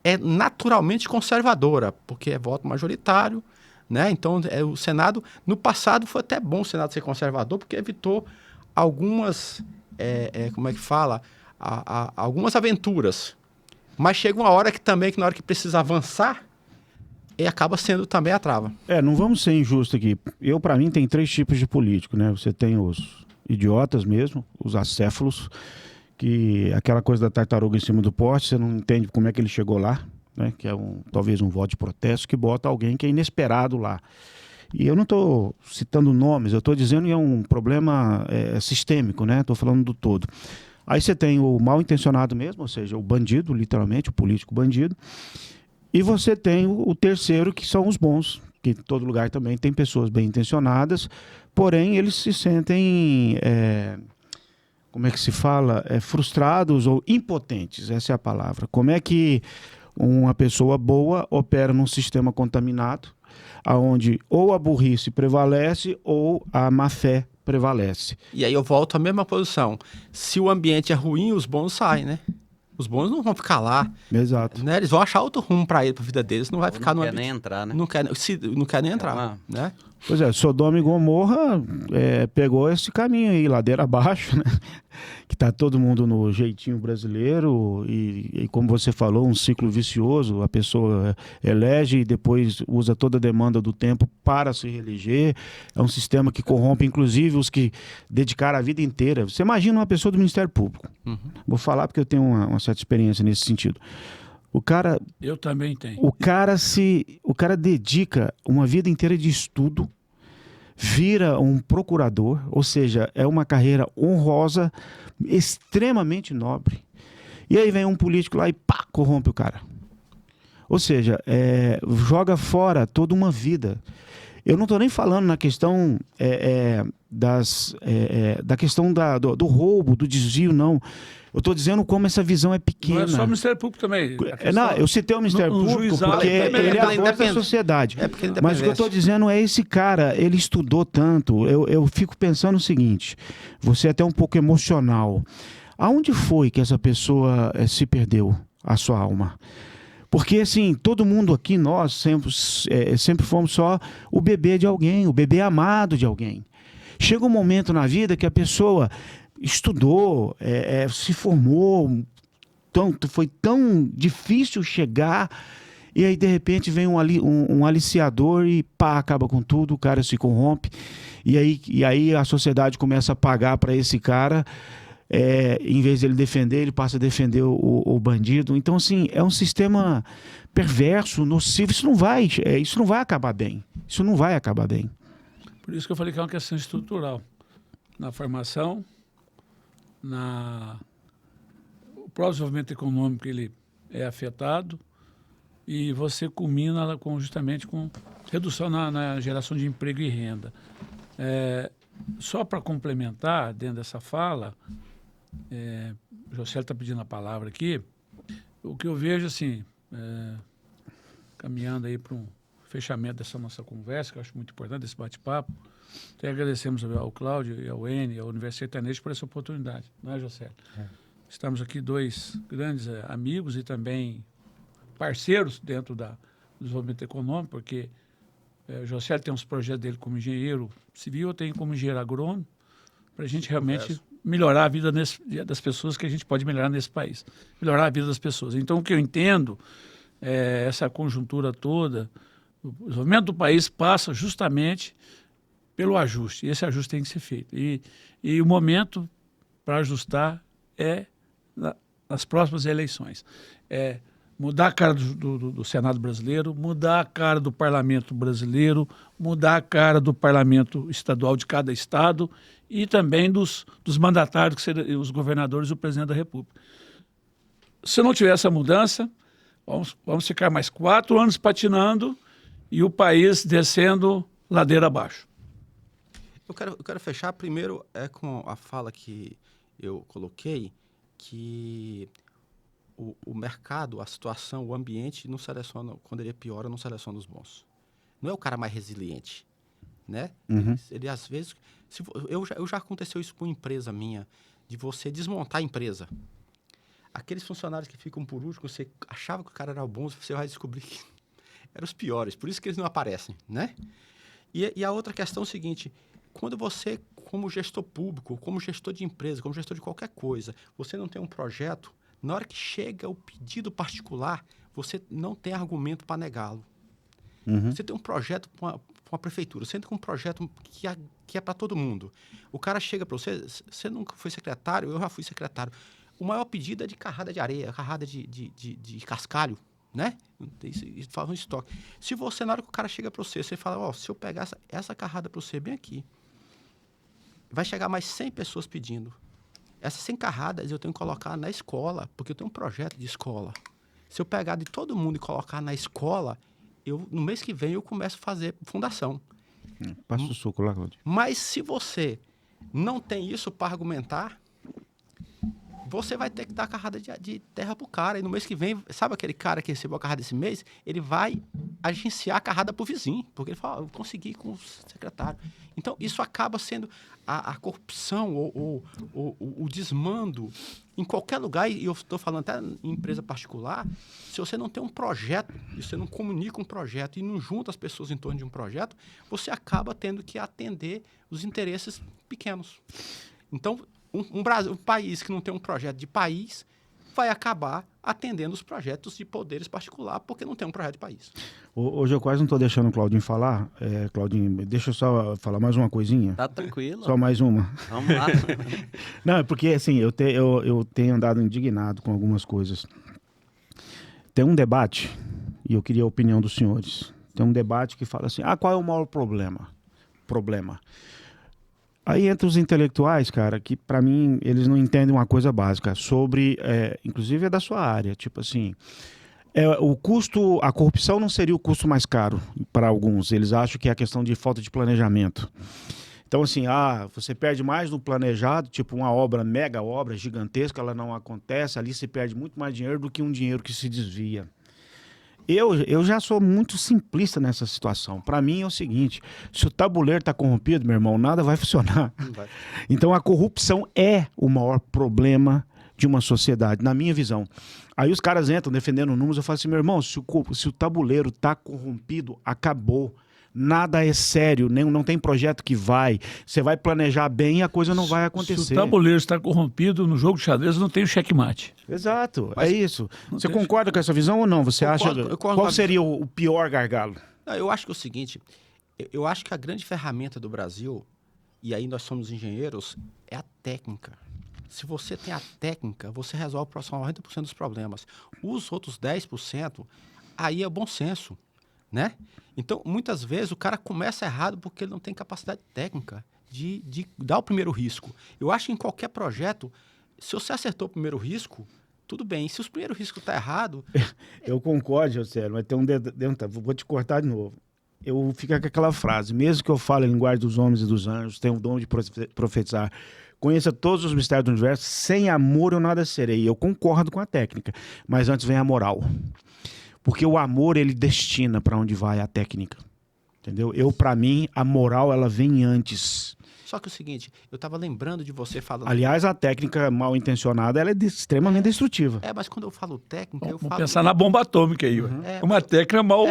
é naturalmente conservadora, porque é voto majoritário, né? Então, o Senado, no passado, foi até bom o Senado ser conservador, porque evitou algumas, como é que fala? Algumas aventuras. Mas chega uma hora que na hora que precisa avançar, acaba sendo também a trava. Não vamos ser injustos aqui. Para mim, tem 3 tipos de político, né? Você tem os idiotas mesmo, os acéfalos, que aquela coisa da tartaruga em cima do poste, você não entende como é que ele chegou lá, né? Que é talvez um voto de protesto que bota alguém que é inesperado lá. E eu não estou citando nomes, eu estou dizendo que é um problema sistêmico, né? Estou falando do todo. Aí você tem o mal intencionado mesmo, ou seja, o bandido, literalmente, o político bandido. E você tem o terceiro, que são os bons, que em todo lugar também tem pessoas bem intencionadas, porém eles se sentem, como é que se fala? Frustrados ou impotentes, essa é a palavra. Como é que uma pessoa boa opera num sistema contaminado, onde ou a burrice prevalece ou a má-fé prevalece. E aí eu volto à mesma posição. Se o ambiente é ruim, os bons saem, né? Os bons não vão ficar lá. Exato. Né? Eles vão achar outro rumo para a vida deles, não vai ficar no ambiente. Não quer nem entrar, né? Não quer nem entrar, né? Pois é, Sodoma e Gomorra pegou esse caminho aí, ladeira abaixo, né? Que tá todo mundo no jeitinho brasileiro e como você falou, um ciclo vicioso. A pessoa elege e depois usa toda a demanda do tempo para se reeleger. É um sistema que corrompe, inclusive, os que dedicaram a vida inteira. Você imagina uma pessoa do Ministério Público. Vou falar porque eu tenho uma certa experiência nesse sentido. O cara... Eu também tenho. O cara dedica uma vida inteira de estudo, vira um procurador, ou seja, é uma carreira honrosa, extremamente nobre. E aí vem um político lá e pá, corrompe o cara. Ou seja, joga fora toda uma vida. Eu não estou nem falando na questão da questão do roubo, do desvio, não. Eu estou dizendo como essa visão é pequena. Não é só o Ministério Público também. Não, eu citei o Ministério Público porque ele é a voz da sociedade. Mas o que eu estou dizendo é esse cara, ele estudou tanto. Eu fico pensando o seguinte, você é até um pouco emocional. Aonde foi que essa pessoa se perdeu, a sua alma? Porque, assim, todo mundo aqui, nós sempre fomos só o bebê de alguém, o bebê amado de alguém. Chega um momento na vida que a pessoa estudou, se formou, foi tão difícil chegar, e aí, de repente, vem um aliciador e pá, acaba com tudo, o cara se corrompe, e aí a sociedade começa a pagar para esse cara. Em vez de ele defender, ele passa a defender o bandido. Então, assim, é um sistema perverso, nocivo. Isso não vai acabar bem. Isso não vai acabar bem. Por isso que eu falei que é uma questão estrutural. Na formação, o próprio desenvolvimento econômico ele é afetado e você culmina justamente com redução na geração de emprego e renda. Só para complementar, dentro dessa fala, o José está pedindo a palavra aqui, o que eu vejo, assim, caminhando aí para um fechamento dessa nossa conversa, que eu acho muito importante, esse bate-papo, até agradecemos ao Cláudio e ao N, ao Universo Sertanejo por essa oportunidade, não é, José? Estamos aqui dois grandes amigos e também parceiros dentro do desenvolvimento econômico, porque o José tem uns projetos dele como engenheiro civil, eu tenho como engenheiro agrônomo, para a gente realmente melhorar a vida das pessoas que a gente pode melhorar nesse país. Melhorar a vida das pessoas. Então, o que eu entendo, essa conjuntura toda, o desenvolvimento do país passa justamente pelo ajuste. E esse ajuste tem que ser feito. E o momento para ajustar é nas próximas eleições. Mudar a cara do Senado brasileiro, mudar a cara do Parlamento brasileiro, mudar a cara do Parlamento estadual de cada estado e também dos mandatários, que seriam os governadores e o presidente da República. Se não tiver essa mudança, vamos ficar mais 4 anos patinando e o país descendo ladeira abaixo. Eu quero fechar primeiro com a fala que eu coloquei, que o mercado, a situação, o ambiente não seleciona, quando ele é pior, não seleciona os bons. Não é o cara mais resiliente, né? Ele às vezes... já aconteceu isso com empresa minha, de você desmontar a empresa. Aqueles funcionários que ficam por último, você achava que o cara era bom, você vai descobrir que eram os piores. Por isso que eles não aparecem, né? E a outra questão é o seguinte, quando você, como gestor público, como gestor de empresa, como gestor de qualquer coisa, você não tem um projeto, na hora que chega o pedido particular, você não tem argumento para negá-lo. Você tem um projeto para uma prefeitura, você tem um projeto que é para todo mundo. O cara chega para você, você nunca foi secretário, eu já fui secretário. O maior pedido é de carrada de areia, carrada de cascalho, né? Isso faz um estoque. Se você, na hora que o cara chega para você, você fala, se eu pegar essa carrada para você bem aqui, vai chegar mais 100 pessoas pedindo. Essas 100 carradas eu tenho que colocar na escola, porque eu tenho um projeto de escola. Se eu pegar de todo mundo e colocar na escola, no mês que vem eu começo a fazer fundação. Passa o suco lá, Cláudio. Mas se você não tem isso para argumentar, você vai ter que dar a carrada de terra pro cara. E no mês que vem, sabe aquele cara que recebeu a carrada esse mês? Ele vai agenciar a carrada pro vizinho, porque ele fala, eu consegui com o secretário. Então, isso acaba sendo a corrupção ou o desmando em qualquer lugar, e eu estou falando até em empresa particular. Se você não tem um projeto, e você não comunica um projeto e não junta as pessoas em torno de um projeto, você acaba tendo que atender os interesses pequenos. Então, um país que não tem um projeto de país vai acabar atendendo os projetos de poderes particulares, porque não tem um projeto de país. Hoje eu quase não estou deixando o Claudinho falar. Claudinho, deixa eu só falar mais uma coisinha. Tá tranquilo. Só mais uma. Vamos lá. Não, é porque assim, eu tenho andado indignado com algumas coisas. Tem um debate, e eu queria a opinião dos senhores. Tem um debate que fala assim, qual é o maior problema? Aí entra os intelectuais, cara, que para mim eles não entendem uma coisa básica sobre, inclusive é da sua área, tipo assim, o custo, a corrupção não seria o custo mais caro para alguns, eles acham que é a questão de falta de planejamento. Então assim, você perde mais no planejado, tipo uma obra, mega obra, gigantesca, ela não acontece, ali se perde muito mais dinheiro do que um dinheiro que se desvia. Eu já sou muito simplista nessa situação. Para mim é o seguinte, se o tabuleiro está corrompido, meu irmão, nada vai funcionar. Vai. Então a corrupção é o maior problema de uma sociedade, na minha visão. Aí os caras entram defendendo números, eu falo assim, meu irmão, se o tabuleiro está corrompido, acabou. Nada é sério, não tem projeto que vai. Você vai planejar bem e a coisa não vai acontecer. Se o tabuleiro está corrompido, no jogo de xadrez não tem o checkmate. Exato, Mas é isso. Você tem- concorda com essa visão ou não? Você Concordo, acha... eu concordo. Qual seria o pior gargalo? Não, eu acho que é o seguinte, eu acho que a grande ferramenta do Brasil, e aí nós somos engenheiros, é a técnica. Se você tem a técnica, você resolve aproximadamente 90% dos problemas. Os outros 10%, aí é bom senso, né? Então, muitas vezes, o cara começa errado porque ele não tem capacidade técnica de dar o primeiro risco. Eu acho que em qualquer projeto, se você acertou o primeiro risco, tudo bem. Se o primeiro risco está errado... Eu concordo, José, mas tem vou te cortar de novo. Eu fico com aquela frase, mesmo que eu fale a linguagem dos homens e dos anjos, tenho o dom de profetizar, conheça todos os mistérios do universo, sem amor eu nada serei. Eu concordo com a técnica, mas antes vem a moral. Porque o amor, ele destina para onde vai a técnica. Entendeu? Para mim, a moral, ela vem antes. Só que é o seguinte, eu estava lembrando de você falando... Aliás, a técnica mal intencionada, ela é extremamente destrutiva. Mas quando eu falo técnica, eu Vamos falo... pensar na bomba atômica aí. É uma técnica mal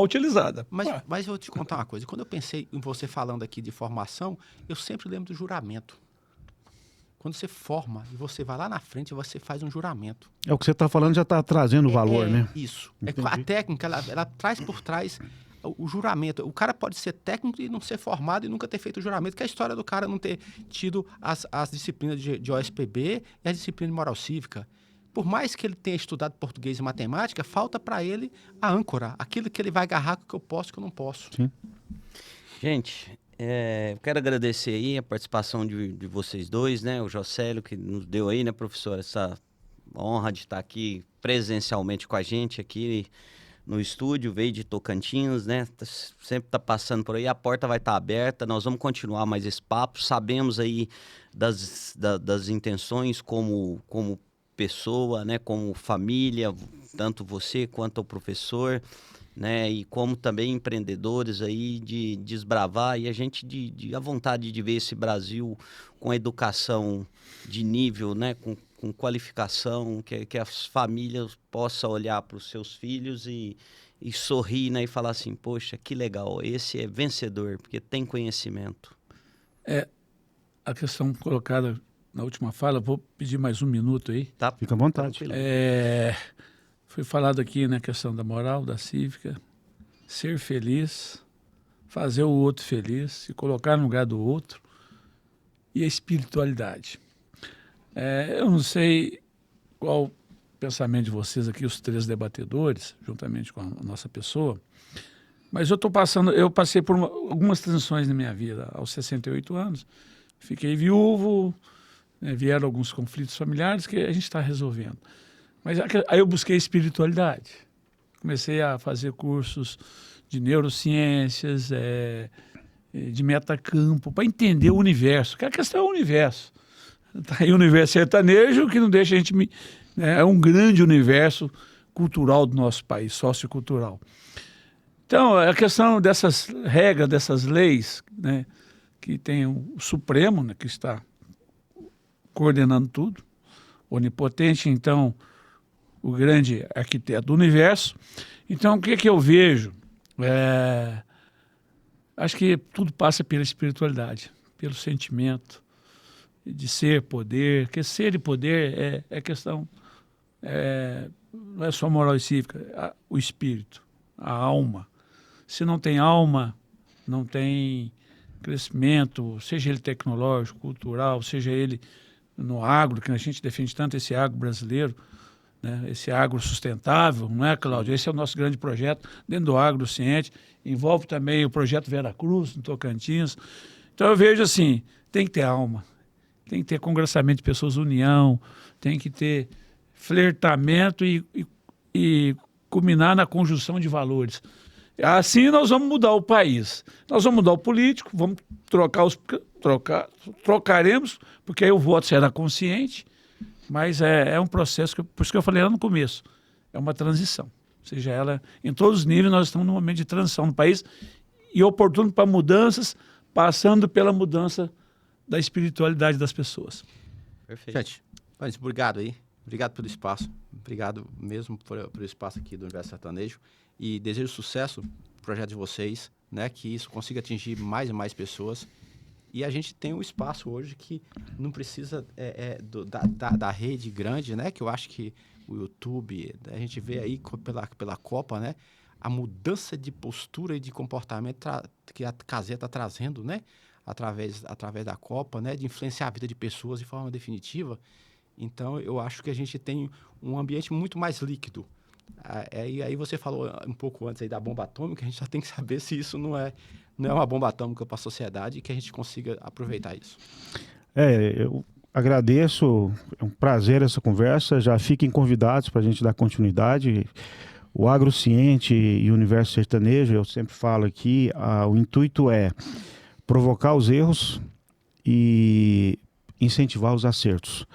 utilizada. Mas eu vou te contar uma coisa. Quando eu pensei em você falando aqui de formação, eu sempre lembro do juramento. Quando você forma e você vai lá na frente, você faz um juramento. É o que você está falando, já está trazendo valor, né? Isso. Entendi. A técnica, ela traz por trás o juramento. O cara pode ser técnico e não ser formado e nunca ter feito o juramento, que é a história do cara não ter tido as disciplinas de OSPB e a disciplina de moral cívica. Por mais que ele tenha estudado português e matemática, falta para ele a âncora, aquilo que ele vai agarrar com o que eu posso e o que eu não posso. Sim. Gente, eu quero agradecer aí a participação de vocês dois, né? O Jocélio, que nos deu aí, né, professor, essa honra de estar aqui presencialmente com a gente aqui no estúdio, veio de Tocantins, né? Sempre está passando por aí, a porta vai estar aberta, nós vamos continuar mais esse papo. Sabemos aí das intenções como pessoa, né? Como família, tanto você quanto o professor, né? E como também empreendedores aí de desbravar, e a gente a vontade de ver esse Brasil com educação de nível, né? Com qualificação, que as famílias possam olhar para os seus filhos e sorrir, né? E falar assim, poxa, que legal, esse é vencedor, porque tem conhecimento. A questão colocada na última fala, vou pedir mais um minuto aí. Tá? Fica à vontade. Tranquilo. Foi falado aqui na questão da moral, da cívica, ser feliz, fazer o outro feliz, se colocar no lugar do outro, e a espiritualidade. Eu não sei qual o pensamento de vocês aqui, os três debatedores, juntamente com a nossa pessoa, mas eu passei por algumas transições na minha vida. Aos 68 anos, fiquei viúvo, né, vieram alguns conflitos familiares que a gente está resolvendo. Mas aí eu busquei espiritualidade. Comecei a fazer cursos de neurociências, de metacampo, para entender o universo, que a questão é o universo. Tá aí o universo sertanejo, que não deixa a gente... É um grande universo cultural do nosso país, sociocultural. Então, a questão dessas regras, dessas leis, né, que tem o Supremo, né, que está coordenando tudo, onipotente, então, o grande arquiteto do universo. Então, o que que eu vejo? Acho que tudo passa pela espiritualidade, pelo sentimento de ser, poder, porque ser e poder é questão, não é só moral e cívica, o espírito, a alma. Se não tem alma, não tem crescimento, seja ele tecnológico, cultural, seja ele no agro, que a gente defende tanto esse agro brasileiro, né? Esse agro sustentável, não é, Cláudio? Esse é o nosso grande projeto dentro do agro ciente, envolve também o projeto Vera Cruz, no Tocantins. Então eu vejo assim, tem que ter alma, tem que ter congressamento de pessoas, união, tem que ter flertamento e culminar na conjunção de valores. Assim nós vamos mudar o país. Nós vamos mudar o político, vamos trocaremos, porque aí o voto será consciente, mas é um processo, por isso que eu falei lá no começo, é uma transição. Seja ela, em todos os níveis, nós estamos num momento de transição no país e oportuno para mudanças, passando pela mudança da espiritualidade das pessoas. Perfeito. Gente, obrigado aí. Obrigado pelo espaço. Obrigado mesmo pelo espaço aqui do Universo Sertanejo. E desejo sucesso no projeto de vocês, né? Que isso consiga atingir mais e mais pessoas. E a gente tem um espaço hoje que não precisa da rede grande, né? Que eu acho que o YouTube, a gente vê aí pela Copa, né? A mudança de postura e de comportamento que a Cazé está trazendo, né? Através da Copa, né? De influenciar a vida de pessoas de forma definitiva. Então, eu acho que a gente tem um ambiente muito mais líquido. Aí você falou um pouco antes aí da bomba atômica, a gente já tem que saber se isso não é uma bomba atômica para a sociedade e que a gente consiga aproveitar isso. Eu agradeço, é um prazer essa conversa, já fiquem convidados para a gente dar continuidade. O Agrociente e o Universo Sertanejo, eu sempre falo aqui, o intuito é provocar os erros e incentivar os acertos.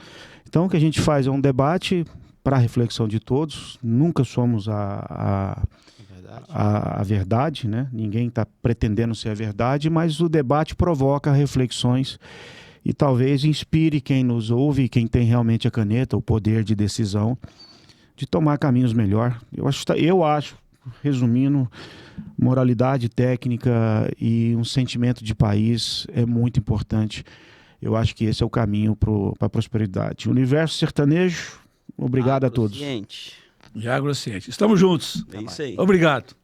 Então, o que a gente faz é um debate para a reflexão de todos. Nunca somos a verdade, né? Ninguém está pretendendo ser a verdade, mas o debate provoca reflexões e talvez inspire quem nos ouve, quem tem realmente a caneta, o poder de decisão, de tomar caminhos melhor. Eu acho, resumindo, moralidade técnica e um sentimento de país é muito importante. Eu acho que esse é o caminho para a prosperidade. Universo Sertanejo, obrigado a todos. E Agrociente. Estamos juntos. É isso aí. Obrigado.